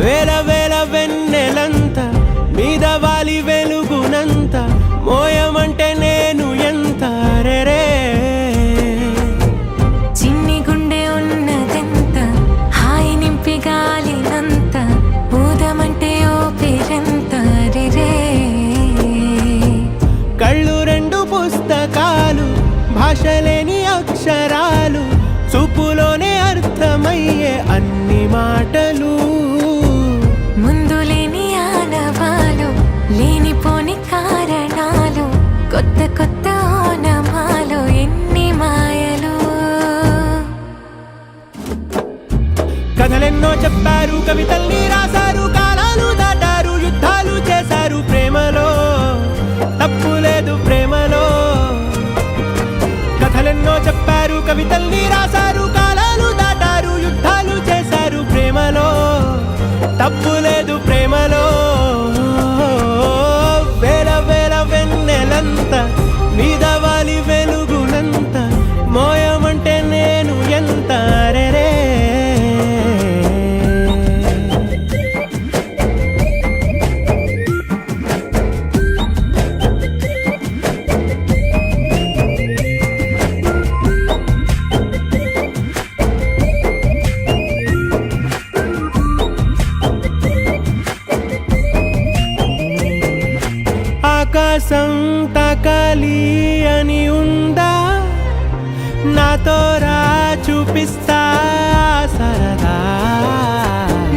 వేల వేల వెన్నెలంత మీద వాలి వెలుగునంత మోయమంటే నేను ఎంత రే చిన్ని గుండె ఉన్నదెంత హాయి నింపి గాలినంత ఊదమంటే ఓ పేరెంత రే కళ్ళు రెండు పుస్తకాలు భాషలేని అక్షరాలు చూపులోనే అర్థమయ్యే అన్ని మాటలు ముందు లేని ఆనవాలు లేనిపోని కారణాలు కొత్త కొత్త ఓనమాలు ఎన్ని మాయలు కథలెన్నో చెప్పారు కవితల్ని రాశారు కాలాలు దాటారు యుద్ధాలు చేశారు ప్రేమలో తప్పు లేదు ప్రేమలో కథలెన్నో చెప్పారు కవితల్ని రాశారు కాలాలు దాటారు యుద్ధాలు చేశారు ప్రేమలో తప్పు లేదు ప్రేమలో వేల వేల వెన్నెలంత మీద వాలి వెలుగునంత మోయమంటే నేను ఎంత రే ఆకాశం తాకాలి అని ఉందా నాతో రా చూపిస్తా సరదా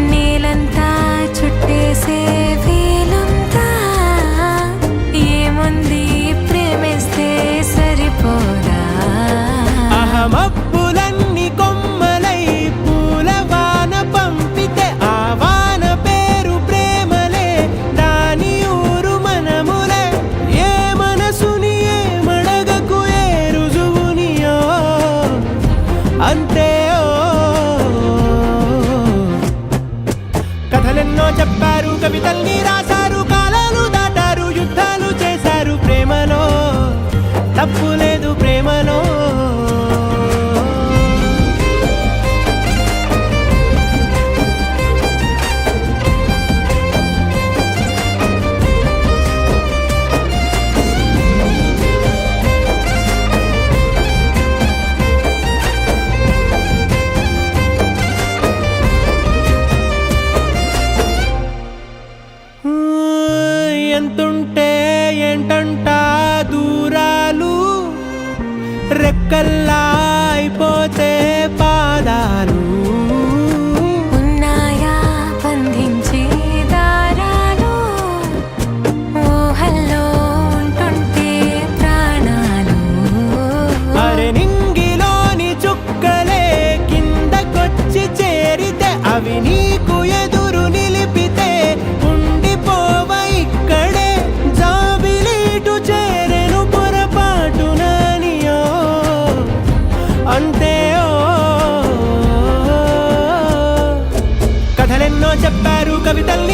నేలంతా చుట్టేసే వీలుందా ఏముంది ప్రేమిస్తే సరిపోదా అహమబ్బులన్నీ కొమ్మలై పూల వాన పంపితే ఆ వాన పేరు ప్రేమలే దాని ఊరు మనములే ఏ మనసుని ఏ మడగకు ఏ రుజువునియో అంతే కథలెన్నో చెప్పారు కవితల్ని రాశారు కాలాలు దాటారు యుద్ధాలు చేశారు ప్రేమలో తప్పు లేదు ప్రేమలో ఎంతుంటే ఏంటంట దూరాలు రెక్కల్లా అయిపోతే పాదాలు ఉన్నాయా బంధించే దారాలు ఊహల్లో ఉంటుంటే ప్రాణాలు అరే నింగిలోని చుక్కలే కిందకొచ్చి చేరితే అవి నీకు ఎదురు నిలిపితే ఉండిపోవ ఇక్కడే జాబిలీటు చేరెను పొరపాటుననియో అంతే కథలెన్నో చెప్పారు కవితలు